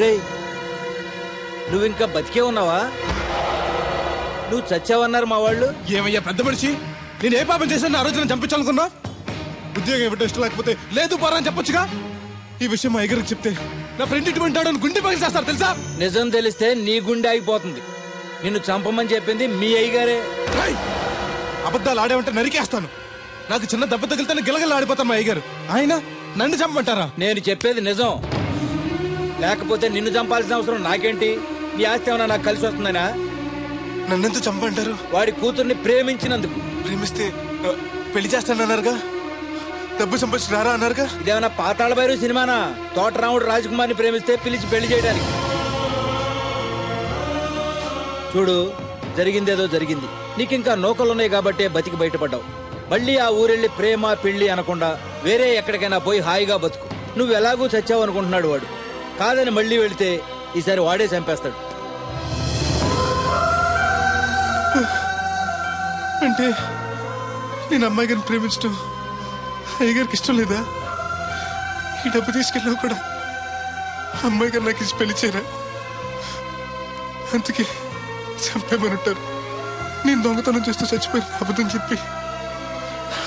రే, నువ్వు ఇంకా బతికే ఉన్నావా? నువ్వు చచ్చావన్నారు మా వాళ్ళు. ఏమయ్యా పెద్ద మనిషి, నేను ఏ పాపం చేశాను? ఆ రోజు నేను చంపించాలనుకున్నా. ఉద్యోగం ఇవ్వటం ఇష్టం లేకపోతే లేదు పోరా అని చెప్పొచ్చుగా. ఈ విషయం మా అయ్యగారికి చెప్తే నా ఫ్రెండ్ ఇటువంటి వాడు గుండె పగిలి చేస్తారు తెలుసా? నిజం తెలిస్తే నీ గుండె ఆగిపోతుంది. నిన్ను చంపమని చెప్పింది మీ అయ్యగారే. అబద్ధాలు ఆడేమంటే నరికేస్తాను. నాకు చిన్న దెబ్బ తగిలితే గిలగల ఆడిపోతాను. మా అయ్యగారు ఆయన నన్ను చంపమంటారా? నేను చెప్పేది నిజం. లేకపోతే నిన్ను చంపాల్సిన అవసరం నాకేంటి? నీ ఆస్తి ఏమన్నా నాకు కలిసి వస్తుందనా? నన్నెందుకు చంపంటారు? వాడి కూతుర్ని ప్రేమించినందుకు. ప్రేమిస్తే పెళ్లి చేస్తానన్నారుగా, డబ్బు సంపాదించి రారా అన్నారుగా. ఇదేమన్నా పాతాళ భైరవి సినిమానా? తోటరాముడు రాజకుమార్ని ప్రేమిస్తే పిలిచి పెళ్లి చేయడానికి. చూడు, జరిగిందేదో జరిగింది. నీకింకా నౌకలున్నాయి కాబట్టే బతికి బయటపడ్డావు. మళ్ళీ ఆ ఊరెళ్ళి ప్రేమ పెళ్లి అనకుండా వేరే ఎక్కడికైనా పోయి హాయిగా బతుకు. నువ్వు ఎలాగూ చచ్చావు అనుకుంటున్నాడు వాడు. కాదని మళ్ళీ వెళితే ఈసారి వాడే చంపేస్తాడు. అంటే నేను అమ్మాయి గారిని ప్రేమించడం అయ్యగారికి ఇష్టం లేదా? ఈ డబ్బు తీసుకెళ్ళినా కూడా అమ్మాయి గారు నాకు ఇచ్చి పెళ్లి చేయరా? అందుకే చంపేమనుంటారు. నేను దొంగతనం చేస్తూ చచ్చిపోయిన అబద్ధం చెప్పి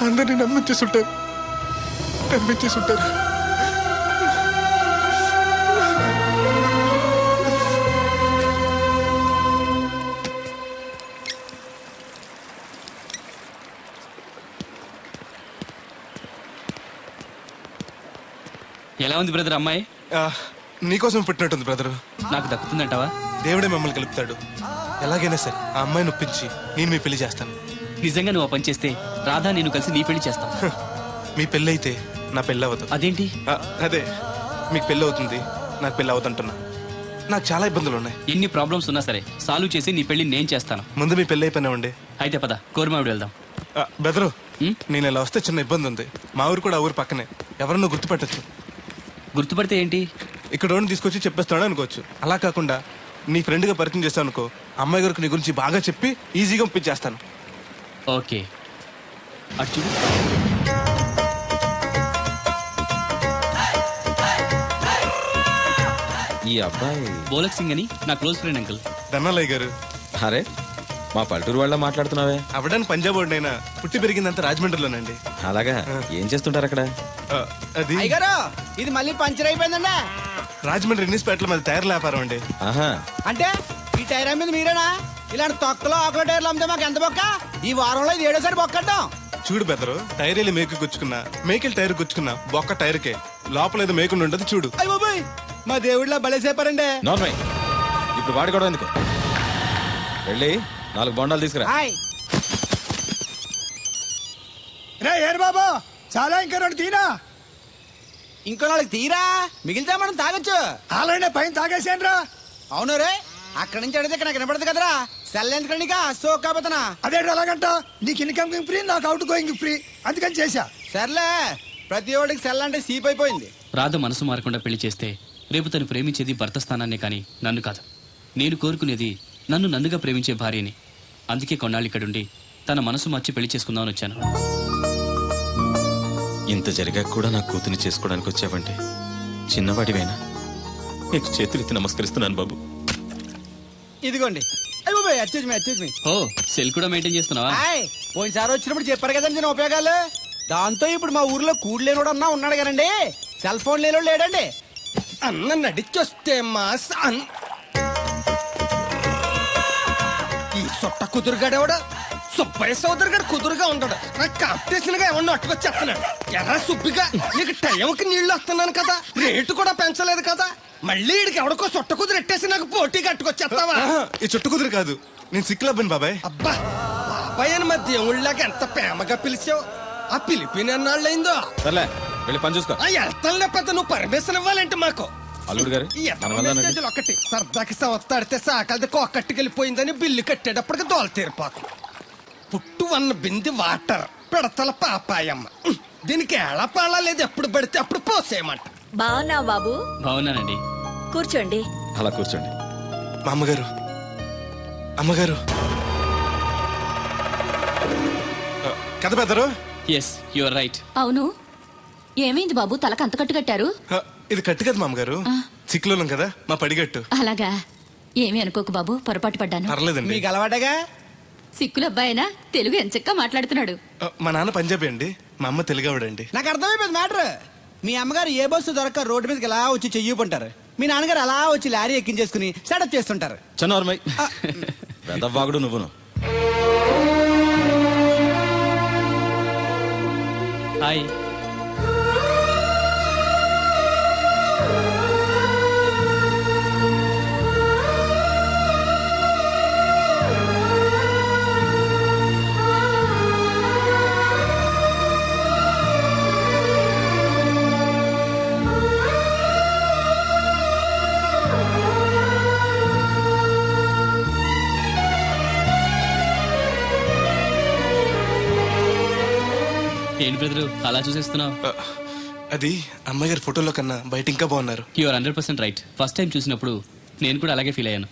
అందరినీ నమ్మించేస్తుంటారు. ఎలా ఉంది బ్రదర్ అమ్మాయి? నీకోసం పుట్టినట్టుంది బ్రదరు. నాకు దక్కుతుందంటావా? దేవుడే మమ్మల్ని కలుపుతాడు. ఎలాగైనా సరే ఆ అమ్మాయిని ఒప్పించి నేను మీ పెళ్లి చేస్తాను. నిజంగా నువ్వు ఆ పని చేస్తే రాధా నేను కలిసి నీ పెళ్లి చేస్తాం. మీ పెళ్లి అయితే నా పెళ్లి అవ్వదు. అదేంటి? అదే, మీకు పెళ్లి అవుతుంది, నాకు పెళ్లి అవుతుంటున్నా. నాకు చాలా ఇబ్బందులు ఉన్నాయి. ఎన్ని ప్రాబ్లమ్స్ ఉన్నా సరే సాల్వ్ చేసి నీ పెళ్లి నేను చేస్తాను. ముందు మీ పెళ్లి అయిపోయినా ఉండే. అయితే పద కోరమావిడి వెళ్దాం. బెదరు, నేను ఇలా వస్తే చిన్న ఇబ్బంది ఉంది. మా ఊరు కూడా ఆ ఊరు పక్కనే. ఎవరన్నా గుర్తుపట్టచ్చు. గుర్తుపడితే ఏంటి? ఇక్కడ తీసుకొచ్చి చెప్పేస్తాడు అనుకోవచ్చు. అలా కాకుండా నీ ఫ్రెండ్గా పరిచయం చేస్తాను అనుకో, అమ్మాయి గారికి నీ గురించి బాగా చెప్పి ఈజీగా పంపించేస్తాను. ఓకే, అటు చూడు. ఈ అబ్బాయి బోలక్ సింగ్ అని నా క్లోజ్ ఫ్రెండ్ అంకుల్. ధనాలయ్య గారు. అరే, మా పల్లెటూరు వాళ్ళ మాట్లాడుతున్నావే? అవడానికి పంజాబ్ వాడినైనా పుట్టి పెరిగిందంతా రాజమండ్రిలోనండి. అలాగా? ఏం చేస్తుంటారు అక్కడ? అది ఇది మళ్ళీ పంచర్ అయిపోయిందండి. రాజమండ్రి ఇన్నిస్పేటలో మాది టైర్ వ్యాపారం అండి. అంటే ఈ టైర్ అమ్మేది మీరేనా? ఇలాంటి తొక్కలో ఆకుల టైర్లు అమ్మితే మాకు ఎంత బొక్క? ఈ వారంలో ఇది 7వ సారి బొక్కడ్డాం. చూడు బెదరు, టైర్ వెళ్ళి మేకు గుచ్చుకున్నా, మేకెళ్ళి టైర్ గుచ్చుకున్నా, బొక్క టైర్కే. లోపల ఏదో మేకుండా ఉండదు చూడు. అయ్య బాబాయ్, మా దేవుడిలా బలేసేపారండి. నార్మల్. ఇప్పుడు వాడుకోవడం ఎందుకు? వెళ్ళి 4 బొండాలు తీసుకురా. బాబా, చాలా ఇంకా 2 తీరా. ఇంకో 4 తీరా, మిగిలితే మనం తాగొచ్చు. ఆల్రెడీ పైన తాగేసాను రా. అవును రే, అక్కడి నుంచి అడిగితే నాకు వినపడదు కదరా. సెల్ ఎందుకండి సో కాబోతున్నా. అదే అలాగంట. నీకు ఇన్కమ్ ఫ్రీ, నాకు అవుట్ గోయింగ్ ఫ్రీ, అందుకని చేశా. సర్లే, ప్రతి ఒడికి సెల్ అంటే సీప్ అయిపోయింది. రాధ మనసు మారకుండా పెళ్లి చేస్తే రేపు తను ప్రేమించేది భర్త స్థానాన్నే కానీ నన్ను కాదు. నేను కోరుకునేది నన్ను నన్నుగా ప్రేమించే భార్యని. అందుకే కొన్నాళ్ళు ఇక్కడుండి తన మనసు మార్చి పెళ్లి చేసుకుందామని వచ్చాను. ఇంత జరిగాక కూడా నా కూతుని చేసుకోవడానికి వచ్చావంటే చిన్నవాడివేనా? నీకు చేతులెత్తి నమస్కరిస్తున్నాను బాబు. ఇదిగోండి. ఓ, సెల్ కూడా మెయింటైన్ చేస్తున్నావా? పోయినసారి వచ్చినప్పుడు చెప్పారు కదండి నేను ఉపయోగాలు. దాంతో ఇప్పుడు మా ఊర్లో కూడు లేనోడు అన్నా ఉన్నాడు కదండి. సెల్ ఫోన్ లేనోడు లేడండి. అన్న నడిచొస్తే ఈ సొట్ట కుదురుగాడేవాడు సుబ్బయ్య సోదరు గారు కుదురుగా ఉంటాడు. నాకు కాంపిటీషన్ గా ఏమన్నా అట్టుకొచ్చేస్తున్నాడు. ఎర్ర సుబ్బిగా నీకు టైంకి నీళ్లు వస్తున్నాను కదా, రేటు కూడా పెంచలేదు కదా, మళ్ళీ ఇడికి ఎవడికో సొట్ట కుదురు ఎట్టేసి నాకు పోటీ కట్టుకొచ్చేస్తావా? ఈ చుట్టు కుదురు కాదు, నేను సిక్కులబ్బాను బాబాయ్. అబ్బా, బాబాయ్ అని మా దేవుళ్ళకి ఎంత ప్రేమగా పిలిచావు. ఆ పిలిపిన ఎన్నాళ్ళైందో. సర్లే, వెళ్ళి పని చూసుకో. వెళ్తానులే పెద్ద, నువ్వు పర్మిషన్ ఇవ్వాలంటే మాకు. అల్లుడు గారు ఒకటి సరదాకి సంవత్సరాడితే సాకలది కోకట్టుకెళ్ళిపోయిందని బిల్లు కట్టేటప్పటికి దోల తీరిపోతాం. పుట్టు 1 బింది వాటర్ పిడతల పాపాయమ్మ. దీనికి ఏళ పాళ లేదు, ఎప్పుడు పడితే అప్పుడు పోసేయమంట. బావున్నావు బాబు? బావున్నానండి. కూర్చోండి. అలా కూర్చోండి. మా అమ్మగారు, అమ్మగారు కథ పెద్దరు. Yes, you are right. అవును, ఏమైంది బాబు తలకు అంత కట్టు కట్టారు? ఇది కట్టు కదా మామగారు, చిక్కులోలం కదా మా పడిగట్టు. అలాగా, ఏమీ అనుకోకు బాబు, పొరపాటు పడ్డాను. పర్లేదండి. మీకు అలవాటగా. సిక్కుల అబ్బాయినా తెలుగు ఎంచక్కా మాట్లాడుతున్నాడు. మా నాన్న పంజాబీ అండి, మా అమ్మ తెలుగావిడండి. నాకు అర్థమైపోయింది మ్యాటర్. మీ అమ్మగారు ఏ బస్సు దొరక్క రోడ్డు మీదకి ఎలా వచ్చి చెయ్యిపుంటారు, మీ నాన్నగారు అలా వచ్చి లారీ ఎక్కించేసుకుని సెటప్ చేస్తుంటారు. చన్నోర్మయ్ పెద్దవాగుడు నువ్వును. హాయ్. ఏంటి బ్రదరు అలా చూసేస్తున్నావు? అది అమ్మాయి గారి ఫోటోలో కన్నా బయట ఇంకా బాగున్నారు. You are 100% right. First time చూసినప్పుడు నేను కూడా అలాగే ఫీల్ అయ్యాను.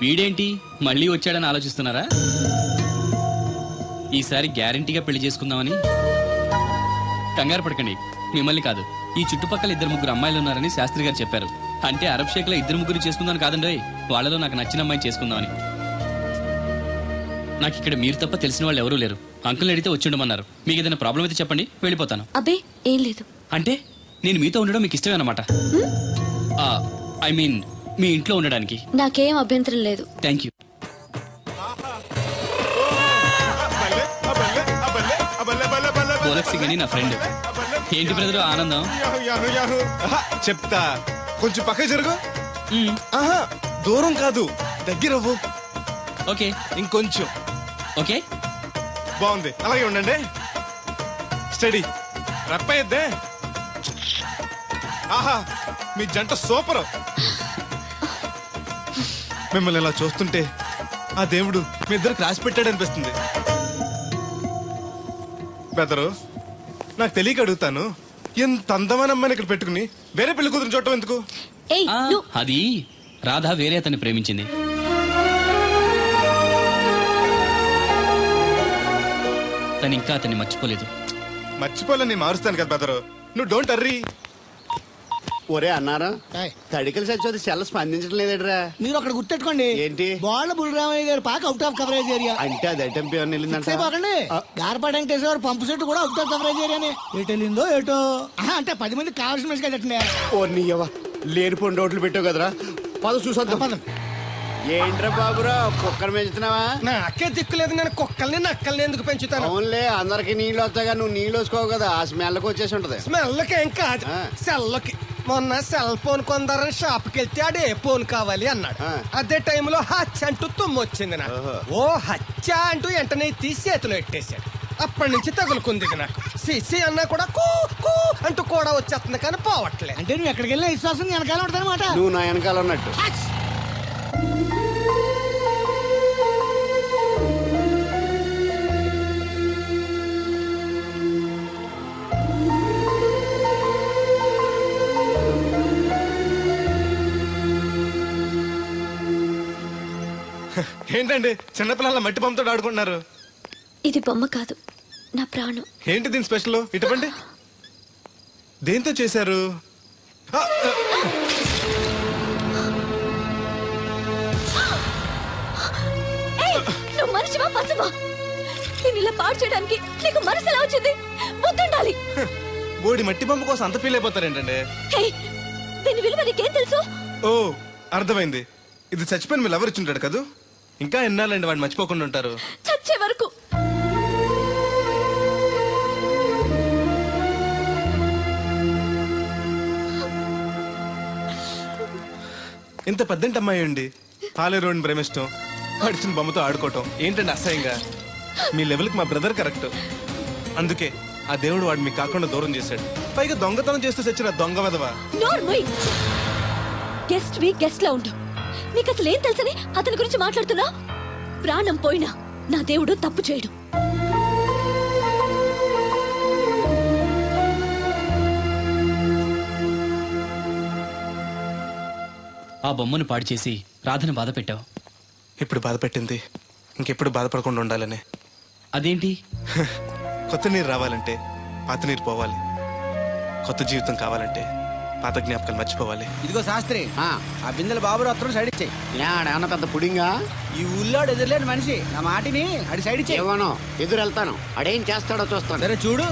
వీడేంటి మళ్ళీ వచ్చాడని ఆలోచిస్తున్నారా? ఈసారి గ్యారంటీగా పెళ్లి చేసుకుందామని. కంగారు పడకండి, మిమ్మల్ని కాదు, ఈ చుట్టుపక్కల 2-3 అమ్మాయిలు ఉన్నారని శాస్త్రి గారు చెప్పారు. అంటే అరబ్ షేక్ లో 2-3 చేసుకుందామని కాదండి, వాళ్ళలో నాకు నచ్చిన అమ్మాయిని చేసుకుందామని. నాకు ఇక్కడ మీరు తప్ప తెలిసిన వాళ్ళు ఎవరూ లేరు. అంకుల్ని అడిగితే వచ్చి ఉండమన్నారు. మీకు ఏదైనా ప్రాబ్లం అయితే చెప్పండి, వెళ్ళిపోతాను. అబ్బే ఏం లేదు. అంటే నేను మీతో ఉండడం మీకు ఇష్టమే అన్నమాట? ఐ మీన్ మీ ఇంట్లో ఉండడానికి. నాకేం అభ్యంతరం లేదు. Thank you. పోలక్ సింగ్ అని నా ఫ్రెండ్. ఏంటి బ్రదర్ ఆనందం? చెప్తా, కొంచెం పక్క జరుగు. మ్మ్. ఆహా, దూరం కాదు, దగ్గరవ్వు. ఓకే. ఇంకొంచెం. ఓకే, బాగుంది, అలాగే ఉండండి. స్టడీ, రప్పయ్యద్దే. ఆహా, మీ జంట సూపర్. మిమ్మల్ని ఇలా చూస్తుంటే ఆ దేవుడు మీ ఇద్దరికి రాసి పెట్టాడు అనిపిస్తుంది. బెదరు, నాకు తెలియక అడుగుతాను, ఎంత అందమైన అమ్మాయిని ఇక్కడ పెట్టుకుని వేరే పెళ్లి కూతురు చూడటం ఎందుకు? ఏయ్ నువ్వు అది రాధ వేరే అతన్ని ప్రేమించింది. తను ఇంకా అతన్ని మర్చిపోలేదు. మర్చిపోలే, నేను మారుస్తాను కదా బెదరు, నువ్వు డోంట్ అర్రీ. ఒరే అన్నారా, తడికలు సచ్చి సెల్ స్పందించడం లేదట్రా. మీరు అక్కడ గుర్తెట్టుకోండి, ఏంటి బాళ్ళ బుల్రామయ్య గారి పాక అవుట్ ఆఫ్ కవరేజ్ ఏరియా. అంటే అది ఐటమ్ పేరు వెళ్ళిందంటే గార్పాడు వెంకటేశ్వర పంపు సెట్ కూడా అవుట్ ఆఫ్ కవరేజ్ ఏరియానే. ఎటు వెళ్ళిందో ఏటో. అంటే 10 మంది కావాల్సిన మనిషి కదండి. ఓ నీయవా, లేనిపోండి రోడ్లు పెట్టావు కదరా. పద చూసొద్దాం. పదం. ఏంట్రా బాబురా, కుక్కను పెంచుతున్నావా? నాకే దిక్కులేదు, నేను కుక్కల్ని నక్కల్ని ఎందుకు పెంచుతాను? అవునులే, అందరికి నీళ్ళు వస్తాగా, నువ్వు నీళ్ళు వేసుకోవు కదా, ఆ స్మెల్కి వచ్చేసి ఉంటది. స్మెల్కి ఏం కాదు, సెల్కి. మొన్న సెల్ ఫోన్ కొందరని షాప్కి వెళ్తే ఆడే ఫోన్ కావాలి అన్నాడు. అదే టైంలో హచ్చ అంటూ తుమ్మొచ్చింది నాకు. ఓ హచ్చ అంటూ వెంటనే తీసి చేతిలో ఎట్టేశాడు. అప్పటి నుంచి తగులుకుంది ఇది నాకు. సిసి అన్నా కూడా కూ కూ అంటూ కూడా వచ్చేస్తుంది కానీ పోవట్లేదు. అంటే నువ్వు ఎక్కడికి వెళ్ళినా విశ్వాసం వెనకాల ఉంటుందన్నమాట. నువ్వు నా వెనకాల ఉన్నట్టు. ఏంటండి చిన్నపిల్లల మట్టి బొమ్మతో ఆడుకుంటున్నారు? ఇది బొమ్మ కాదు, నా ప్రాణం. ఏంటి దీని స్పెషల్? ఇటువంటి దేంతో చేశారు? నువ్వు మనిషివా పశువా? నేను ఇలా పాడు చేయడానికి నీకు మనసు ఎలా వచ్చింది? బుద్ధుండాలి. బోడి మట్టి బొమ్మ కోసం అంత ఫీల్ అయిపోతారేంటండి? దీని విలువ నీకేం తెలుసు? ఓ అర్థమైంది, ఇది చచ్చిపోయిన మీరు ఎవరు ఇచ్చింటాడు కదా. ఇంకా ఎన్నాలండి వాడిని మర్చిపోకుండా ఉంటారు? చచ్చే వరకు. ఇంత పెద్దంటి అమ్మాయి అండి, పాలేరోని ప్రేమిష్టం, పడిచిన బొమ్మతో ఆడుకోవటం ఏంటండి అసహ్యంగా? మీ లెవెల్కి మా బ్రదర్ కరెక్ట్. అందుకే ఆ దేవుడు వాడు మీకు కాకుండా దూరం చేశాడు. పైగా దొంగతనం చేస్తూ చచ్చిన దొంగ వెధవా. గెస్ట్ వి గెస్ట్ లా ఉండు. నీకు అసలు ఏం తెలుసని అతని గురించి మాట్లాడుతున్నా? ప్రాణం పోయినా నా దేవుడు తప్పు చేయడు. ఆ బొమ్మను పాడు చేసి రాధను బాధ పెట్టావు. ఇప్పుడు బాధ పెట్టింది ఇంకెప్పుడు బాధపడకుండా ఉండాలని. అదేంటి? కొత్త నీరు రావాలంటే పాత నీరు పోవాలి, కొత్త జీవితం కావాలంటే పాత జ్ఞాపకాలు మర్చిపోవాలి. ఇదిగో శాస్త్రి, ఆ బిందెల బాబు అత్తరు సైడ్ ఇచ్చాయి. ఏమన్నా పెద్ద పుడింగా? ఈ ఊళ్ళో ఎదురులేని మనిషి నా మాటిని అడి సైడ్ ఇచ్చాయి. ఏమోనో ఎదురు వెళ్తాను, అడేం చేస్తాడో చూస్తాను. సరే చూడు.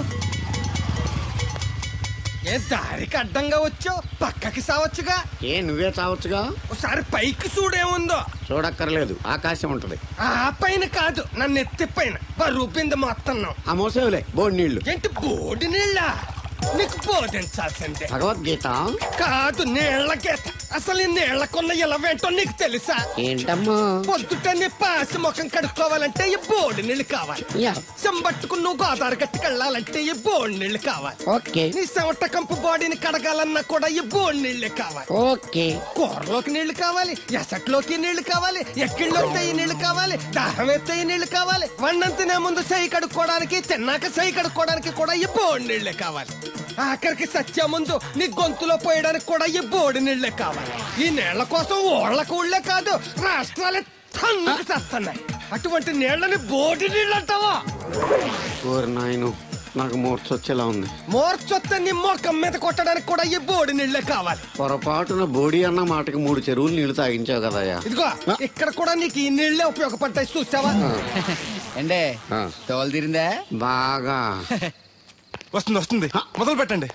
ఏ దారికి అడ్డంగా వచ్చావు, పక్కకి సావచ్చుగా. ఏ నువ్వే చావచ్చుగా. ఒకసారి పైకి చూడేముందో. చూడక్కర్లేదు, ఆకాశం ఉంటది. ఆ పైన కాదు, నన్ను ఎత్తి పైన రూపింది మొత్తం. ఆ మోసేవులే బోడి నీళ్లు. ఏంటి బోడి నీళ్ళ? నీకు బోధించాల్సిందే. భగవద్గీత కాదు, నీళ్ళ గీత. అసలు ఈ నీళ్లకున్న ఇలవేంటో నీకు తెలుసా? ఏంటమ్మా? పొద్దుట నీ పాసి ముఖం కడుక్కోవాలంటే ఈ బోడి నీళ్ళు కావాలి. యా. చెంబట్టుకుని నువ్వు గోదావరి గట్టుకెళ్ళాలంటే ఈ బోడి నీళ్ళు కావాలి. ఓకే నీ చెమట కంపు బాడీని కడగాలన్నా కూడా ఈ బోడి నీళ్ళే కావాలి. ఓకే. కూరలోకి నీళ్లు కావాలి, ఎసట్లోకి నీళ్లు కావాలి, ఎక్కిళ్ళలోకి ఈ నీళ్లు కావాలి, దాహం ఎత్తే ఈ నీళ్లు కావాలి. వండం తినే ముందు సై కడుక్కోవడానికి, తిన్నాక సై కడుక్కోవడానికి కూడా ఈ బోడి నీళ్లే కావాలి. ఆఖరికి సత్య ముందు నీ గొంతులో పోయడానికి కూడా ఈ బోడి నీళ్లే కావాలి. ఈ నీళ్ల కోసం ఓళ్లకు ఊళ్ళే కాదు, రాష్ట్రాలే తన్నుకు చేస్తున్నాయి. అటువంటి నీళ్లని బోడి నీళ్ళు అంటావా? ఓరి నాయను, నాకు మూర్చొచ్చేలా ఉంది. మోర్చొత్తే నీ మొఖం మీద కొట్టడానికి కూడా ఈ బోడి నీళ్లే కావాలి. పొరపాటున బోడి అన్న మాటకి 3 చెరువులు నీళ్లు తాగించావు కదయ్యా. ఇదిగో ఇక్కడ కూడా నీకు ఈ నీళ్లే ఉపయోగపడతాయి, చూసావా? ఏండే తోలు తీరిందా? బాగా వస్తుంది వస్తుంది, మొదలు పెట్టండి.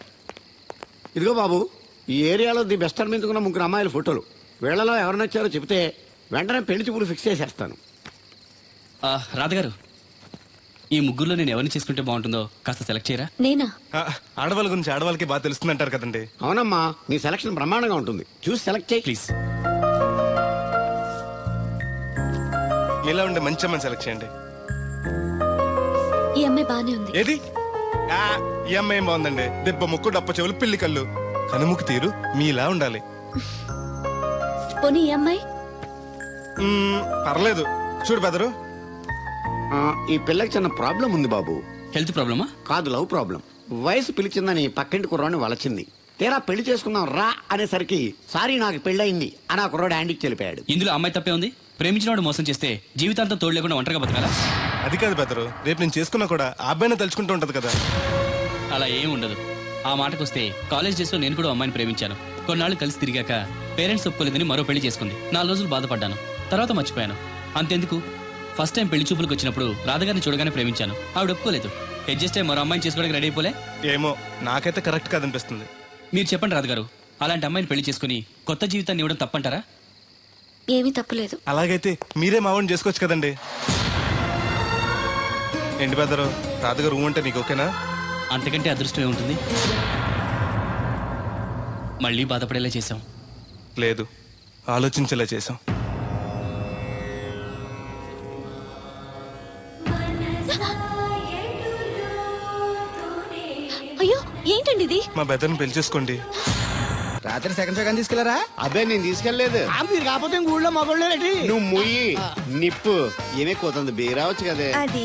ఇదిగో బాబు, ఈ ఏరియాలో ది బెస్ట్ అనిపించుకున్న 3 అమ్మాయిల ఫోటోలు. వీళ్ళలో ఎవరు నచ్చారో చెప్తే వెంటనే పెళ్లి చూపులు ఫిక్స్ చేసేస్తాను. రాధగారు, ఈ ముగ్గురులో నేను ఎవరిని చేసుకుంటే బాగుంటుందో కాస్త సెలెక్ట్ చేయరా? నేనా? ఆడవాళ్ళ గురించి ఆడవాళ్ళకి బాగా తెలుస్తుంది అంటారు కదండి. అవునమ్మా, నీ సెలక్షన్ బ్రహ్మాండంగా ఉంటుంది, చూసి సెలెక్ట్ చేయి ప్లీజ్. మీలా ఉండే మంచి అమ్మని సెలెక్ట్ చేయండి. ఈ అమ్మాయి బానే ఉంది. ఏది? ఈ అమ్మాయి ఏం బాగుందండి, దెబ్బ ముక్కు, డప్ప చెవులు, పిల్లి కళ్ళు, కనుముక్కు తీరు మీలా ఉండాలి. పోనీ ఈ అమ్మాయి? పర్లేదు. చూడు బెదరు, ఈ పిల్లకి చిన్న ప్రాబ్లం ఉంది బాబు. హెల్త్ ప్రాబ్లమా? కాదు, లవ్ ప్రాబ్లం. వయసు పిలిచిందని పక్కింటి కుర్రాన్ని వలచింది. తీరా పెళ్లి చేసుకుందాం రా అనేసరికి సారీ నాకు పెళ్ళయింది అని ఆ కుర్రాడు హ్యాండ్కి చెలిపాడు. ఇందులో అమ్మాయి తప్పే ఉంది? ప్రేమించినవాడు మోసం చేస్తే జీవితాంతం తోడు లేకుండా ఒంటరిగా బతకాలా? అది కాదు బెదరు, రేపు నేను చేసుకున్నా కూడా ఆ అబ్బాయిని తలుచుకుంటూ ఉంటది కదా. అలా ఏం ఉండదు. ఆ మాటకొస్తే కాలేజ్ డేస్ లో నేను కూడా అమ్మాయిని ప్రేమించాను. కొన్నాళ్ళు కలిసి తిరిగాక పేరెంట్స్ ఒప్పుకోలేదని మరో పెళ్లి చేసుకుంది. 4 రోజులు బాధపడ్డాను, తర్వాత మర్చిపోయాను. అంతెందుకు, ఫస్ట్ టైం పెళ్లి చూపులకు వచ్చినప్పుడు రాధగారిని చూడగానే ప్రేమించాను. ఆవిడ ఒప్పుకోలేదు. అడ్జస్ట్ అయ్యి మరో అమ్మాయిని చేసుకోవడానికి రెడీ అయిపోలే. ఏమో, నాకైతే కరెక్ట్ కాదనిపిస్తుంది. మీరు చెప్పండి రాధగారు, అలాంటి అమ్మాయిని పెళ్లి చేసుకుని కొత్త జీవితాన్ని ఇవ్వడం తప్పంటారా? ఏమీ తప్పులేదు. అలాగైతే మీరే మావాడిని చేసుకోవచ్చు కదండి. ఏంటి బెదరు, రాధగారు అంటే నీకు ఓకేనా? అంతకంటే అదృష్టం ఏముంటుంది? మళ్ళీ బాధపడేలా చేశాం. లేదు, ఆలోచించేలా చేసాం. అయ్యో, ఏంటండి ఇది? మా బెదర్ని పెళ్లి చేసుకోండి. రాత్రి సెకండ్ షో కానీ తీసుకెళ్లారా? అబ్బే నేను తీసుకెళ్లేదు. మీరు కాకపోతే ఊళ్ళో మగోళ్ళేటి? నువ్వు ముయ్యి నిప్పు ఏమే కోతుంది బీరావచ్చు కదే. అది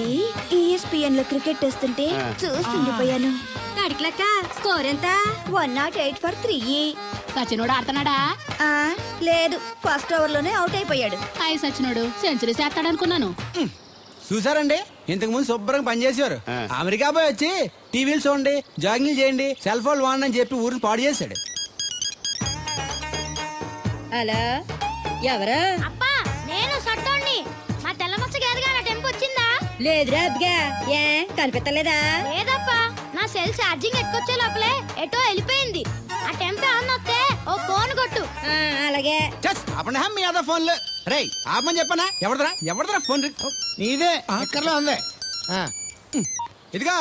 ESPN లో క్రికెట్ టెస్తుంటే చూస్తుండిపోయాను. స్కోర్ ఎంత? 108 for 3. సచినోడు ఆడుతున్నాడా? లేదు, ఫస్ట్ ఓవర్ లోనే అవుట్ అయిపోయాడు. సచినోడు సెంచరీ చేస్తాడనుకున్నాను. చూసారండి, ఇంతకు ముందు శుభ్రంగా పనిచేసేవారు. అమెరికా పోయి వచ్చి టీవీలు చూడండి, జాగింగ్లు చేయండి, సెల్ ఫోన్ వాడండి అని చెప్పి ఊరిని పాడు చేశాడు. అలా ఎవరా? అప్పా, నేను సట్టోణ్ణి. మా తెల్లమచ్చ గేదగా నా టెంపు వచ్చిందా? లేదురా అబ్బిగా, ఏ కనిపెట్టలేదా? లేదప్పా, నా సెల్ ఛార్జింగ్ ఎక్కొచ్చే లోపలే ఎటో వెళ్ళిపోయింది. ఆ టెంపు అన్నొస్తే ఓ ఫోన్ కొట్టు. అలాగే. అప్పుడు మీ అదా ఫోన్లు రేయ్ ఆపమని చెప్పనా? ఎవరిదరా ఫోన్? నీదే ఎక్కర్లో ఉంది. ఇదిగా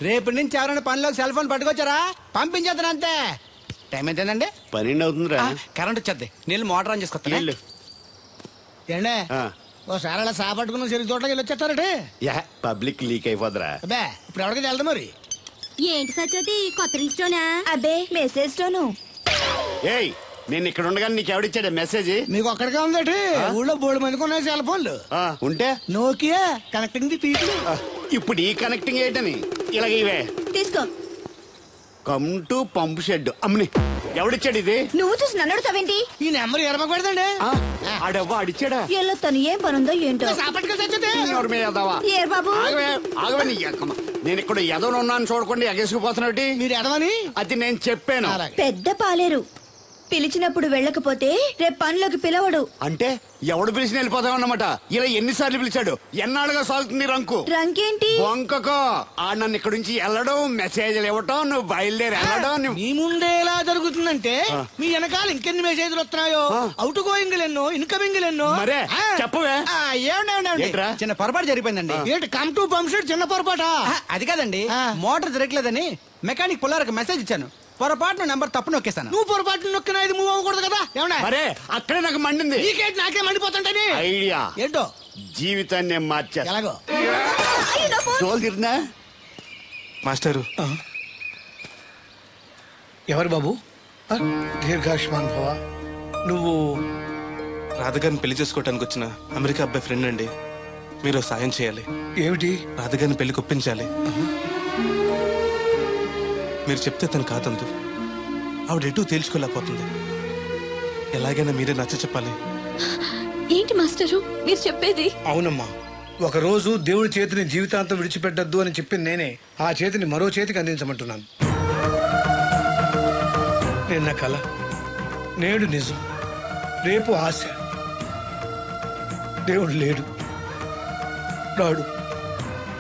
రేపటి నుంచి ఎవరైనా పనిలోకి సెల్ ఫోన్ పట్టుకొచ్చారా పంపించేద్దాను అంతే. టైం ఎంతేనండి? 12 అవుతుందిరా. కరెంట్ వచ్చేద్ది, నీళ్ళు మోటార్ ఆన్ చేసుకొస్తా. ఏండే ఓసారి అలా సాపట్టుకున్న సరి చోట్లకి వెళ్ళి వచ్చేస్తారటే. Public leak అయిపోద్రా. అబ్బే ఇప్పుడు ఎవరికి వెళ్దాం మరి? ఏంటి సత్యవతి, కొత్త రిజిస్టోనా? అబ్బే మెసేజ్ తోను. ఏయ్, నేను ఇక్కడ ఉండగానే నీకు ఎవడిచ్చాడు మెసేజ్? మీకు ఒక్కడికే ఉందటి? ఊళ్ళో 3 మందికి ఉన్నాయి సెల్ ఫోన్లు. ఉంటే నోకియా కనెక్టింగ్ ది పీపుల్. ఇప్పుడు ఈ కనెక్టింగ్ ఏంటని ఇలాగ ఇవే తీసుకో. Come to pump shed. అమ్మని ఎవడిచ్చాడు ఇది? నువ్వు చూసి నన్ను అడుగుతావేంటి? ఈ నెంబర్ ఎడమకూడదండి. ఆడెవ్వ అడిచాడా ఎల్లో తను ఏం పనుందో ఏంటో ఎవరి మీద ఎదవా? ఏ బాబు ఆగవే, ఆగవే నీ ఎక్కమ్మ. నేను ఇక్కడ ఎదవను ఉన్నాను చూడకుండా ఎగేసుకుపోతున్నాడు. మీరు ఎడవని అది నేను చెప్పాను. పెద్ద పాలేరు పిలిచినప్పుడు వెళ్ళకపోతే రేపు పనిలోకి పిలవడు. అంటే ఎవడు పిలిచిన వెళ్ళిపోతామన్నమాట. ఇలా ఎన్నిసార్లు పిలిచాడు? ఎన్నాళ్ళుగా సాగుతుంది రంకు. రంకేంటి వంకకో ఆ నన్ను ఇక్కడ నుంచి వెళ్ళడం, మెసేజ్లు ఇవ్వటం, నువ్వు బయలుదేరి వెళ్ళడం. మీ ముందే ఎలా జరుగుతుందంటే మీ వెనకాల ఇంకెన్ని మెసేజ్లు వస్తున్నాయో. అవుట్ గోయింగ్ ఎన్నో, ఇన్కమింగ్ ఎన్నో. మరే చెప్పవే. ఏమండి చిన్న పొరపాటు జరిగిపోయిందండి. ఏంటి కమ్ టు పంప్ షెడ్ చిన్న పొరపాట? అది కాదండి, మోటార్ తిరగలేదని మెకానిక్ పుల్లారకు మెసేజ్ ఇచ్చాను. పొరపాటున నెంబర్ తప్పు నొక్కేస్తాను. నువ్వు పొరపాటు నొక్కినా ఇది మూవ్ అవ్వకూడదు కదా. ఏమన్నా మరే అక్కడే నాకు మండింది. నీకేంటి నాకే మండిపోతుంటని ఐడియా ఏంటో జీవితాన్ని మార్చేస్తా. ఎలాగో తోలు తిరిగినా మాస్టరు ఎవరు బాబు? దీర్ఘాయుష్మాన్ భవ. నువ్వు రాధగారిని పెళ్లి చేసుకోవడానికి వచ్చిన అమెరికా అబ్బాయి ఫ్రెండ్ అండి. మీరు సాయం చేయాలి. ఏమిటి? రాధగారిని పెళ్లికి ఒప్పించాలి. మీరు చెప్తే తను కాదందు. ఆవిడ ఎటూ తేల్చుకోలేకపోతుంది. ఎలాగైనా మీరే నచ్చ చెప్పాలి. ఏంటి మాస్టరు మీరు చెప్పేది? అవునమ్మా, ఒకరోజు దేవుడి చేతిని జీవితాంతం విడిచిపెట్టద్దు అని చెప్పింది నేనే. ఆ చేతిని మరో చేతికి అందించమంటున్నాను. నిన్న కల, నేడు నిజం, రేపు ఆశ. దేవుడు లేడు, రాడు.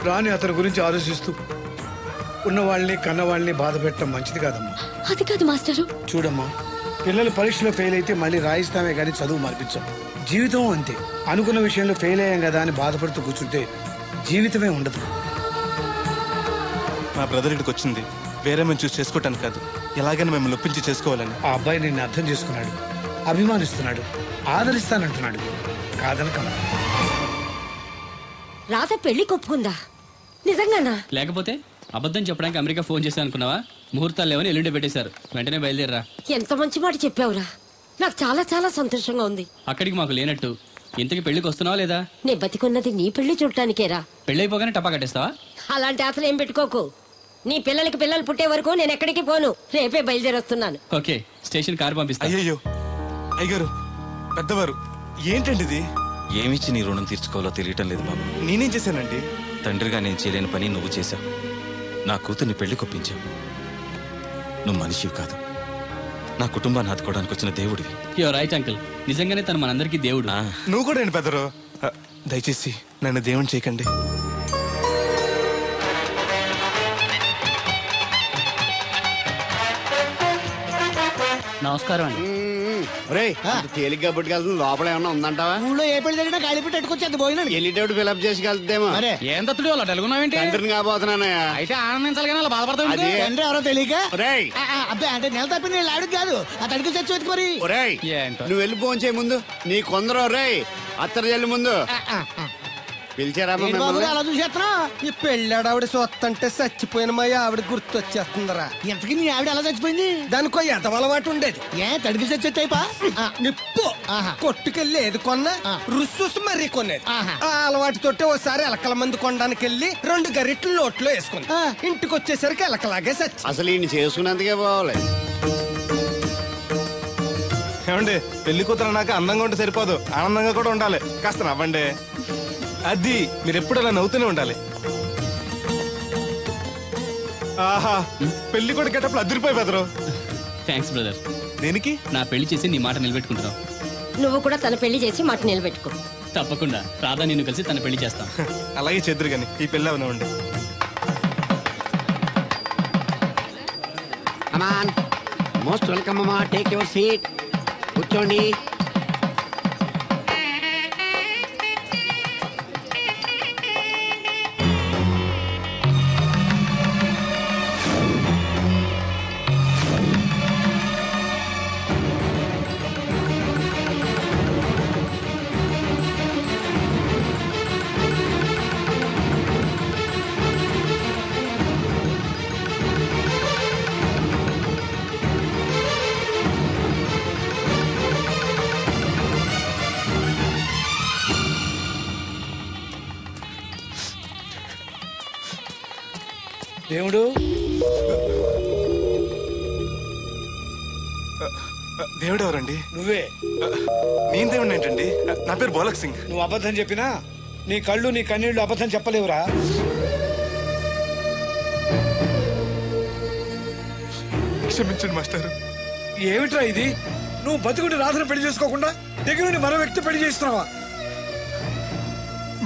రాని అతని గురించి ఆలోచిస్తూ ఉన్నవాళ్ళని కన్నవాళ్ళని బాధ పెట్టడం మంచిది కాదమ్మా. అది కాదు మాస్టరు. చూడమ్మా, పిల్లలు పరీక్షలో ఫెయిల్ అయితే మళ్ళీ రాయిస్తామే కానీ చదువు మార్పించాం. జీవితం అంతే. అనుకున్న విషయంలో ఫెయిల్ అయ్యాం కదా అని బాధపడుతూ కూర్చుంటే జీవితమే ఉండదు. మా బ్రదర్ ఇక్కడికి వచ్చింది వేరే మేము చూసి చేసుకోవటానికి కాదు, ఎలాగైనా మిమ్మల్ని ఒప్పించి చేసుకోవాలని. ఆ అబ్బాయి నిన్ను అర్థం చేసుకున్నాడు, అభిమానిస్తున్నాడు, ఆదరిస్తానంటున్నాడు. కాదనకమ్మా. రాత పెళ్లి కొప్పుకుందా? నిజంగానా? లేకపోతే అబద్ధం చెప్పడానికి అమెరికా ఫోన్ చేశాను అనుకున్నావా? ముహూర్తాలు లేవని ఎల్లుండి పెట్టేశారు. వెంటనే బయలుదేరరా. ఎంత మంచి మాట చెప్పావురా. నాకు చాలా చాలా సంతోషంగా ఉంది. అక్కడికి మాకు లేనట్టు ఇంతకి పెళ్లికి వస్తున్నావా లేదా? నే బతికున్నది నీ పెళ్లి చూడటానికేరా. పెళ్ళైపోగానే టపా కట్టేస్తావా? అలాంటి ఆశలు ఏం పెట్టుకోకు. నీ పిల్లలకి పిల్లలు పుట్టే వరకు నేను ఎక్కడికి పోను. రేపే బయలుదేరొస్తున్నాను. ఓకే, స్టేషన్ కారు పంపిస్తా. అయ్యయ్యో అయ్యగారు, పెద్దవారు, ఏంటండి ఇది? ఏమిచ్చి నీ రుణం తీర్చుకోవాలో తెలియటం లేదు బాబు. నేనేం చేశానండి? తండ్రిగా నేను చేయలేని పని నువ్వు చేశావు. నా కూతుర్ని పెళ్లి కొప్పించావు. నువ్వు మనిషివి కాదు, నా కుటుంబాన్ని ఆదుకోవడానికి వచ్చిన దేవుడివి. యో రైట్ అంకుల్, నిజంగానే తను మనందరికీ దేవుడు. నువ్వు కూడా ఏంటి పెద్దరు? దయచేసి నన్ను దేవుని చేయకండి. నమస్కారం అండి. తేలిగ్గా పుట్టుకెళ్తుంది. లోపల ఏమన్నా ఉందంటావా? ఊళ్ళో ఏ పెళ్లి జరిగినా ఖాళీ పెట్టి ఎట్టుకొచ్చేది పోయినా వెళ్ళేటప్పుడు ఫిలప్ చేసి వెళ్తేమో. ఏం తత్తుడు అలా తెలుగున్నావేంటి? తండ్రిని కాబోతున్నానయ్యా. అయితే ఆనందించాలి కానీ అలా బాధపడతావు. అది తండ్రి ఎవరో తెలియక ఒరేయ్, అబ్బాయి అంటే నెల తప్పి నేను ఆవిడకి కాదు ఆ తడికి చచ్చి వెతుకు మరి. ఒరేయ్, ఏంటో. నువ్వు వెళ్ళి ఫోన్ చేయ ముందు. నీ కొందరు ఒరేయ్ అత్తరు చెల్లి ముందు పిలిచారా ఏంటి బాబు అలా చూసేస్తున్నా? ఈ పెళ్ళాడు ఆవిడ సొత్తంటే చచ్చిపోయిన మా ఆవిడ గుర్తు వచ్చేస్తుందరా. ఇంతకీ మీ ఆవిడ ఎలా చచ్చిపోయింది? దానికో ఎంత అలవాటు ఉండేది. ఏ తడికి చచ్చేటైపా నిప్పు కొట్టుకెళ్ళి ఏది కొన్నా రుస్సు మరీ కొనేది. ఆ అలవాటు తోటే ఓసారి ఎలకల మందు కొనడానికి వెళ్ళి 2 గరిట్లు నోట్లో వేసుకుంది. ఇంటికి వచ్చేసరికి ఎలకలాగే చచ్చి. అసలు ఈయన చేసుకున్నందుకే పోవాలి. ఏమండి, పెళ్లి కూతురు నాకు అందంగా ఉంటే సరిపోదు, ఆనందంగా కూడా ఉండాలి. కాస్త నవ్వండి. అది మీరు ఎప్పుడు అలా నవ్వుతూనే ఉండాలి. ఆహా, పెళ్లి కూడా గెటప్పుడు అదిరిపోయి బెదరు. Thanks brother. దేనికి? నా పెళ్లి చేసి నీ మాట నిలబెట్టుకుంటున్నావు. నువ్వు కూడా తన పెళ్లి చేసి మాట నిలబెట్టుకో. తప్పకుండా రాధా నిన్ను కలిసి తన పెళ్లి చేస్తాం. అలాగే చేద్దరు కానీ ఈ పెళ్లి అవనివ్వండి. మోస్ట్ వెల్కమ్ అమ్మా. టేక్ యువర్ సీట్, కూర్చోండి. దేవుడు దేవుడు ఎవరండి? నువ్వే. నేను దేవుడు ఏంటండి? నా పేరు బోలక్ సింగ్. నువ్వు అబద్ధం చెప్పినా నీ కళ్ళు నీ కన్నీళ్లు అబద్ధం చెప్పలేవురా. క్షమించండి మాస్టర్. ఏమిట్రా ఇది? నువ్వు బతుకుంటే రాధను పెళ్లి చేసుకోకుండా దగ్గర నుండి మరో వ్యక్తి పెళ్లి చేస్తున్నావా?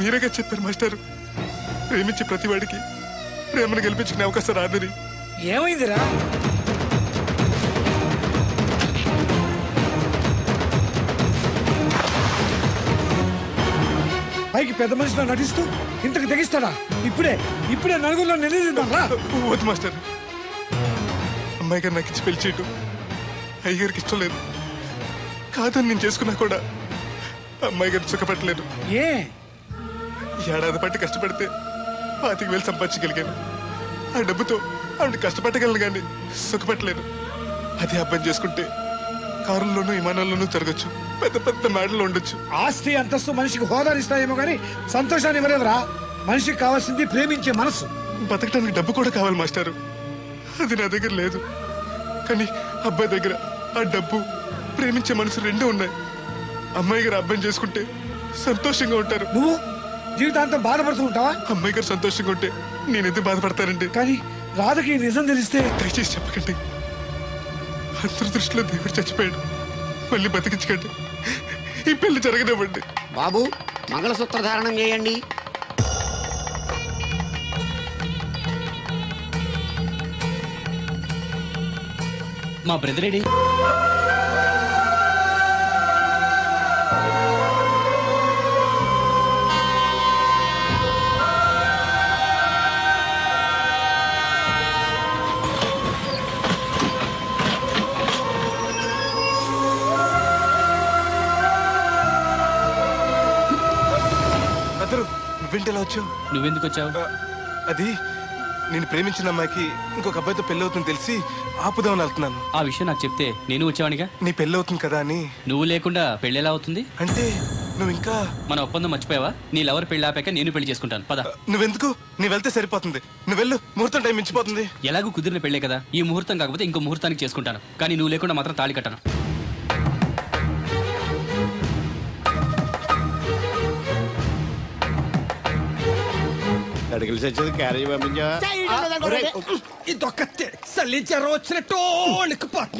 మీరేగా చెప్పారు మాస్టర్, ప్రేమించే ప్రతివాడికి ప్రేమను గెలిపించుకునే అవకాశం రాదని. ఏమైందిరా? పైకి పెద్ద మనిషిలో నటిస్తూ ఇంతకు తెగిస్తాడా? ఇప్పుడే నలుగురిలో నిలదీద్దాంరా. వద్దు మాస్టర్, అమ్మాయి గారు నాకు ఇచ్చి పెళ్లి చేయటం అయ్యగారికి ఇష్టం లేదు. కాదని నేను చేసుకున్నా కూడా అమ్మాయి గారు సుఖపెట్టలేదు. ఏ ఏడాది పట్టి కష్టపడితే 25,000 సంపాదించగలిగాను. ఆ డబ్బుతో ఆవిడ కష్టపట్టగలను కానీ సుఖపెట్టలేను. అదే అబ్బాయి చేసుకుంటే కారుల్లోనూ విమానాల్లోనూ జరగచ్చు, పెద్ద పెద్ద మేడలు ఉండొచ్చు. ఆస్తి అంతస్తు మనిషికి హోదానిస్తాయేమో కానీ సంతోషాన్ని ఇవ్వలేదురా. మనిషికి కావాల్సింది ప్రేమించే మనసు. బతకడానికి డబ్బు కూడా కావాలి మాస్టారు, అది నా దగ్గర లేదు. కానీ అబ్బాయి దగ్గర ఆ డబ్బు, ప్రేమించే మనసు రెండూ ఉన్నాయి. అమ్మాయి గారు అబ్బాయిని చేసుకుంటే సంతోషంగా ఉంటారు. నువ్వు జీవితాంతం బాధపడుతూ ఉంటావా? అమ్మాయి గారు సంతోషంగా ఉంటే నేనెందుకు బాధపడతానండి? కానీ రాధకి నిజం తెలిస్తే. దయచేసి చెప్పకండి. అందరి దృష్టిలో దేవుడు చచ్చిపోయాడు, మళ్ళీ బతికించకండి. ఈ పెళ్లి జరగనివ్వండి. బాబు, మంగళసూత్ర ధారణం చేయండి. మా బ్రదర్ ఏడి? నువ్వేంటలా వచ్చావు? నువ్వెందుకు వచ్చావు? అది నేను ప్రేమించిన అమ్మాయికి ఇంకొక అబ్బాయితో పెళ్లి అవుతుంది తెలిసి ఆపుదామని వెళ్తున్నాను. ఆ విషయం నాకు చెప్తే నేను వచ్చావనిగా. నీ పెళ్లి అవుతుంది కదా అని. నువ్వు లేకుండా పెళ్లి ఎలా అవుతుంది? అంటే నువ్వు ఇంకా మన ఒప్పందం మర్చిపోయావా? నీ లవర్ పెళ్లి ఆపాక నేను పెళ్లి చేసుకుంటాను. పద. నువ్వెందుకు? నువ్వు వెళ్తే సరిపోతుంది. నువ్వు వెళ్ళు, ముహూర్తం టైం మించిపోతుంది. ఎలాగూ కుదిరిన పెళ్లే కదా, ఈ ముహూర్తం కాకపోతే ఇంకో ముహూర్తానికి చేసుకుంటాను. కానీ నువ్వు లేకుండా మాత్రం తాళి కట్టను. అడిగిలి చచ్చేది క్యారేజ్ పంపించా.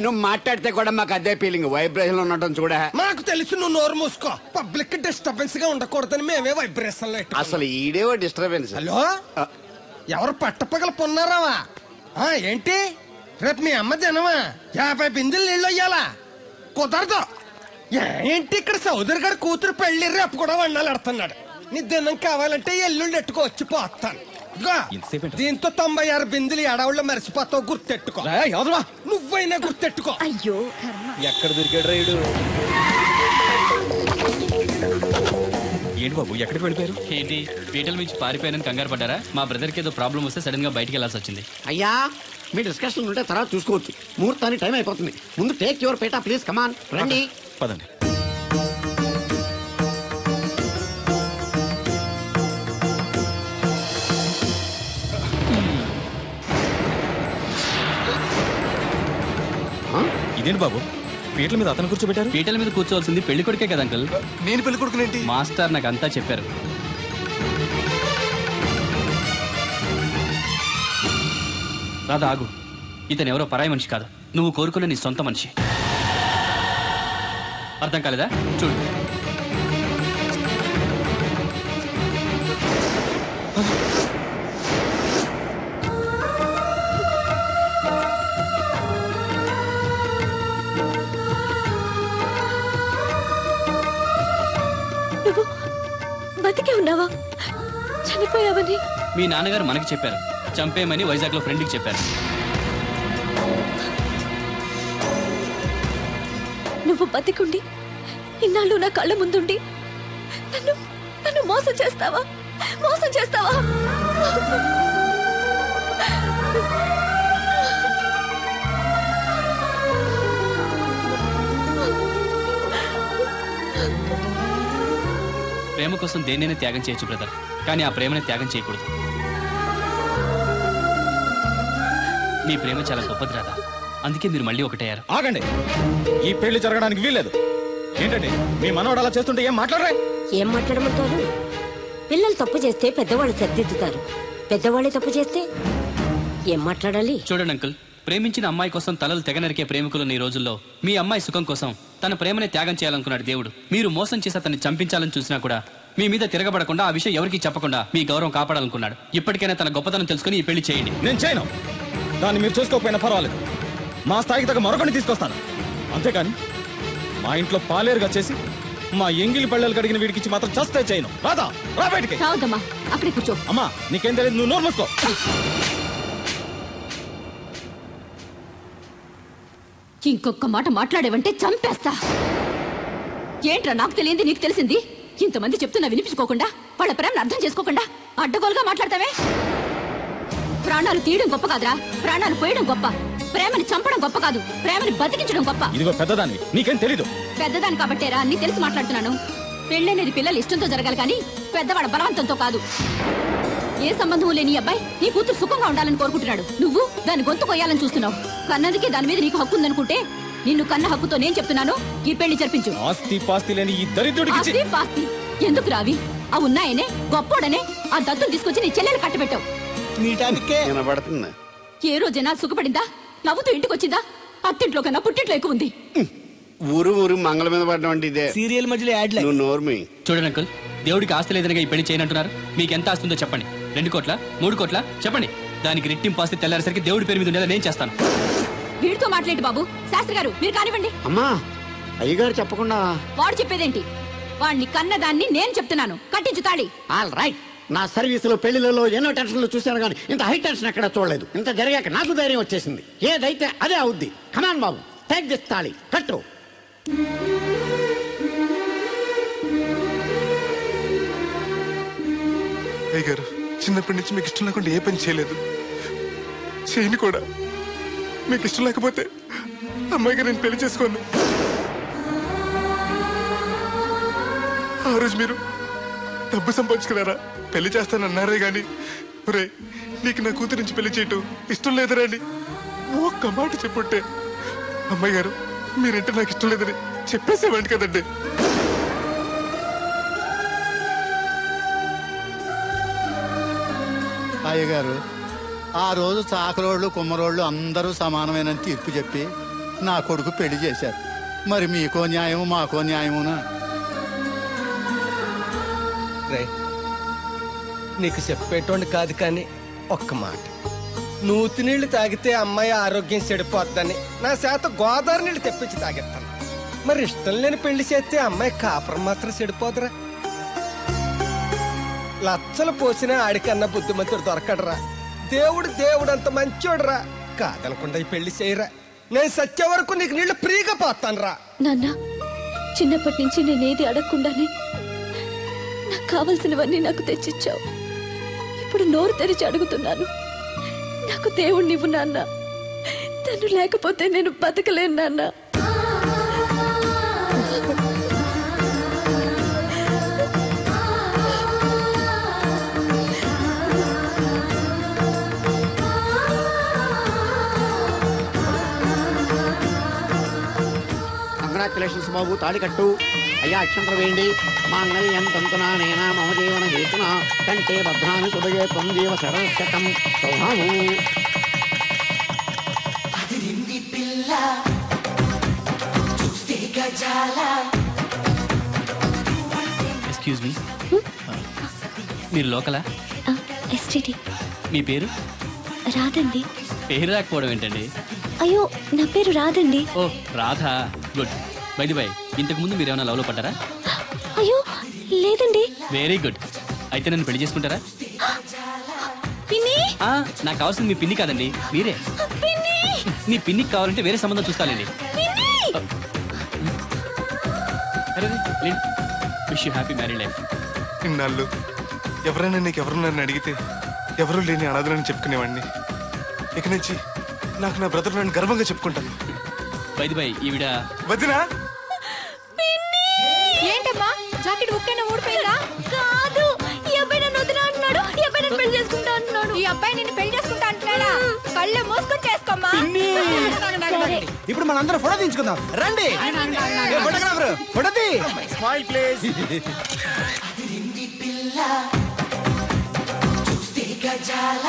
నువ్వు మాట్లాడితే కూడా మాకు అదే ఫీలింగ్, వైబ్రేషన్ ఉండటం చూడ. మాకు తెలుసు, నువ్వు నోరు మూసుకో. పబ్లిక్ డిస్టర్బెన్స్ గా ఉండకూడదని మేమే వైబ్రేషన్. అసలు ఈడేవో డిస్టర్బెన్స్. హలో, ఎవరు పట్టపగల పొన్నారావా? ఏంటి రేపు మీ అమ్మ జనమా 50 బిందెలు నీళ్ళు అయ్యాలా? కుదరదు. ఏంటి ఇక్కడ సోదరి గారి కూతురు పెళ్లి రేపు కూడా వండాలి అడుతున్నాడు. నీ దినం కావాలంటే ఎల్లుండి ఎట్టుకోవచ్చు, పోతాను. దీంతో 96 బిందులు ఎడవుళ్ళు మరిచిపోతావు, గుర్తెట్టుకో. నువ్వైనా గుర్తెట్టుకో. అయ్యో ఎక్కడ దొరికాడు రైడు? ఏంటి బాబు, ఎక్కడికి వెళ్ళిపోయారు? ఏంటి పీటల నుంచి పారిపోయానని కంగారు పడ్డారా? మా బ్రదర్కి ఏదో ప్రాబ్లం వస్తే సడన్ గా బయటికి వెళ్లాల్సి వచ్చింది. అయ్యా, మీ డిస్కషన్ ఉంటే తర్వాత చూసుకోవచ్చు. ముహూర్తానికి టైం అయిపోతుంది. ముందు టేక్ యువర్ పేటా ప్లీజ్. కమాన్ రండి. పదండి. ఇదేంటి బాబు, పీటల మీద అతను కూర్చోబెట్టారు? పీటల మీద కూర్చోవలసింది పెళ్లి కొడుకే కదా అంకుల్. నేను పెళ్లి కొడుకునేంటి? మాస్టర్ నాకు అంతా చెప్పారు. రాధా ఆగు, ఇతను ఎవరో పరాయి మనిషి కాదు, నువ్వు కోరుకున్న నీ సొంత మనిషి. అర్థం కాలేదా? చూడు. నువ్వు బతికే ఉన్నావా? చనిపోయావని మీ నాన్నగారు మనకి చెప్పారు, చంపేయమని వైజాగ్ లో ఫ్రెండ్కి చెప్పారు. నువ్వు బతికుండి ఇన్నాళ్ళు నా కళ్ళ ముందుండి నన్ను నన్ను మోసం చేస్తావా? మోసం చేస్తావా? ప్రేమ కోసం దేన్నైనా త్యాగం చేయొచ్చు బ్రదర్, కానీ ఆ ప్రేమని త్యాగం చేయకూడదు. నీ ప్రేమ చాలా గొప్పది రాదా, అందుకే మీరు మళ్ళీ ఒకటయ్యారు. ఆగండి, ఈ పెళ్లి జరగడానికి వీల్లేదు. ఏంటండి మీ మనవడు అలా చేస్తుంటే ఏం మాట్లాడరే? ఏం మాట్లాడమంటారు? పిల్లలు తప్పు చేస్తే పెద్దవాళ్ళు సరిదిద్దుతారు, పెద్దవాళ్ళే తప్పు చేస్తే ఏం మాట్లాడాలి? చూడండి అంకుల్, ప్రేమించిన అమ్మాయి కోసం తలలు తెగనరికే ప్రేమికులున్న ఈ రోజుల్లో మీ అమ్మాయి సుఖం కోసం తన ప్రేమనే త్యాగం చేయాలనుకున్నాడు దేవుడు. మీరు మోసం చేసి అతన్ని చంపించాలని చూసినా కూడా మీ మీద తిరగబడకుండా ఆ విషయం ఎవరికి చెప్పకుండా మీ గౌరవం కాపాడాలనుకున్నాడు. ఇప్పటికైనా తన గొప్పతనం తెలుసుకుని ఈ పెళ్లి చేయండి. నేను చేయను. దాన్ని మీరు చూసుకోకపోయినా పర్వాలేదు. మా స్థాయికి తగ్గ మరొకటి తీసుకొస్తాను. అంతేకాని మా ఇంట్లో పాలేరుగా చేసి మా ఎంగిలి పళ్ళలు కడిగిన వీడికి మాత్రం చస్తే చేయను. రాదా, రా బయటికి. రావద్దమ్మా, అక్కడే కూర్చో. అమ్మా నీకేం తెలియదు, నువ్వు నోరు మూసుకో. ఇంకొక మాట మాట్లాడేవంటే చంపేస్తా. ఏంట్రా నాకు తెలియంది నీకు తెలిసింది? ఇంతమంది చెప్తున్నా వినిపించుకోకుండా, వాళ్ళ ప్రేమను అర్థం చేసుకోకుండా అడ్డగోలుగా మాట్లాడతావే. ప్రాణాలు తీయడం గొప్ప కాదురా, ప్రాణాలు పోయడం గొప్ప. ప్రేమని చంపడం గొప్ప కాదు, ప్రేమని బతికించడం గొప్ప. ఇదిగో పెద్దదాన్ని, నీకేం తెలీదు. పెద్దదాని కాబట్టేరా అన్ని తెలిసి మాట్లాడుతున్నాను. పెళ్ళనేది పిల్లలు ఇష్టంతో జరగాలి కానీ పెద్దవాళ్ళ బలవంతంతో కాదు. ఏ సంబంధం లేని అబ్బాయి నీ కూతురు సుఖంగా ఉండాలని కోరుకుంటున్నాడు. నువ్వు దాన్ని గొంతు కొయ్యాలని చూస్తున్నావు. కన్నదికే దాని మీద నీకు హక్కు ఉందనుకుంటే నిన్ను కన్న హక్కుతో నేను చెప్తున్నాను, ఈ పెళ్లి జరిపించు. ఆస్తి పాస్తి లేని ఈ దరిద్రుడికి ఆస్తి పాస్తి ఎందుకు రావి? ఆ ఉన్నాయనే గొప్పోడనే ఆ దత్తుని తీసుకొచ్చి నీ చెల్లెలు కట్టబెట్టావు. వినబడుతుంది. ఏ రోజైనా సుఖపడిందా? నవ్వుతూ ఇంటికి వచ్చిందా? అత్తింట్లో కన్నా పుట్టింట్లో ఎక్కువ ఉంది. ఊరు ఊరు మంగళ మీద పడడం అంటే ఇదే. సీరియల్ మధ్యలో యాడ్ నువ్వు నోర్మి. చూడండి అంకుల్, దేవుడికి ఆస్తి లేదనగా ఈ పెళ్లి చేయనంటున్నారు. మీకు ఎంత ఆస్తుందో చెప్పండి. 2 కోట్ల 3 కోట్ల చెప్పండి. దానికి రెట్టింపు ఆస్తి తెల్లారేసరికి దేవుడి పేరు మీద ఉండేలా నేను చేస్తాను. వీడితో మాట్లాడి బాబు. శాస్త్రి గారు మీరు కానివ్వండి. అమ్మా అయ్యగారు చెప్పకుండా. వాడు చెప్పేదేంటి? వాడిని కన్నదాన్ని నేను చెప్తున్నాను, కట్టించు తాళి. All right. నా సర్వీసులో పెళ్లిలలో ఎన్నో టెన్షన్లు చూశాను కానీ ఇంత హై టెన్షన్ ఎక్కడ చూడలేదు. ఇంత జరిగాక నాకు ధైర్యం వచ్చేసింది. ఏదైతే అదే అవుద్ది. కమాన్ బాబు, టేక్ దిస్ తాళి, కట్టు. అయ్య గారు, చిన్నప్పటి నుంచి మీకు ఇష్టం లేకుండా ఏ పని చేయలేదు, చేయని కూడా. మీకు ఇష్టం లేకపోతే అమ్మాయి గారు నేను పెళ్లి చేసుకోను. ఆ రోజు మీరు డబ్బు సంపాదించుకున్నారా, పెళ్లి చేస్తానన్నారే గాని రే నీకు నా కూతురు నుంచి పెళ్లి చేయటం ఇష్టం లేదురా అని ఒక్క మాట చెప్పుంటే అమ్మాయి గారు మీరంటే నాకు ఇష్టం లేదని చెప్పేసేవాడి కదండి. అయ్యగారు, ఆ రోజు చాకరోళ్ళు కుమ్మరోళ్ళు అందరూ సమానమైన తీర్పు చెప్పి నా కొడుకు పెళ్లి చేశారు. మరి మీకో న్యాయము మాకో న్యాయమునా? రే నీకు చెప్పేటోండి కాదు కానీ ఒక్క మాట. నూతి నీళ్లు తాగితే అమ్మాయి ఆరోగ్యం చెడిపోద్దని నా చేత గోదావరి నీళ్లు తెప్పించి తాగేస్తాను. మరి ఇష్టం లేని పెళ్లి చేస్తే అమ్మాయి కాపురం మాత్రం చెడిపోదురా? లచ్చలు పోసినా ఆడికన్నా బుద్ధిమంతుడు దొరకడరా. దేవుడు అంత మంచోడురా. కాదనకుండా ఈ పెళ్లి చేయరా. నేను సచ్చే వరకు నీకు నీళ్లు ఫ్రీగా పోతాను రా. నాన్న, చిన్నప్పటి నుంచి నేనేది అడగకుండానే నాకు కావలసినవన్నీ నాకు తెచ్చిచ్చావు. ఇప్పుడు నోరు తెరిచి అడుగుతున్నాను, నాకు దేవుడు నీవు నాన్న. తను లేకపోతే నేను బతకలేను నాన్న. కంగ్రాచులేషన్స్ బాబు, తాళి కట్టు. అయ్యా అక్షంతలు వేయండి. మాంగళ్యం తంతునా నేనా మమ జీవన హేతునా కంటే భద్రాన్ని సుభగే త్వం జీవ సరస్వతం సౌభాము. ఎక్స్క్యూజ్ మీ, మీరు లోకలా? ఎస్టీటీ. మీ పేరు? రాదండి. పేరు రాకపోవడం ఏంటండి? అయ్యో, నా పేరు రాదండి. ఓ Radha, good. By the way, ఇంతకు ముందు మీరు ఏమైనా లవ్లో పడ్డారా? అయ్యో లేదండి. Very good. అయితే నన్ను పెళ్లి చేసుకుంటారా? పిన్ని, నాకు కావాల్సింది మీ పిన్ని కాదండి, మీరే. పిన్ని, మీ పిన్నికి కావాలంటే వేరే సంబంధం చూస్తానండి. Wish you happy married life. ఇన్నాళ్ళు ఎవరైనా నీకు ఎవరున్నారని అడిగితే ఎవరు లేని అనాథలని చెప్పుకునేవాడిని. ఇక నుంచి నాకు నా బ్రదర్ నేను గర్వంగా చెప్పుకుంటాను. బై ది బై, ఈవిడ వదినా. ఏంటమ్మా జాకెట్ ఉక్కైనా ఊడిపోయిందా? కాదు, ఈ అబ్బాయి నన్ను వదినా అంటున్నాడు. ఈ అబ్బాయి నన్ను పెళ్లి చేసుకుంటా అంటున్నాడు. ఈ అబ్బాయి నిన్ను పెళ్లి చేసుకుంటా అంటున్నాడా? కళ్ళు మూసుకొని చేసుకోమ్మా. ఇప్పుడు మనందరం ఫోటో తీయించుకుందాం రండి ఫోటోగ్రాఫర్ ఫోటో తీ స్మైల్ ప్లీజ్. గజాల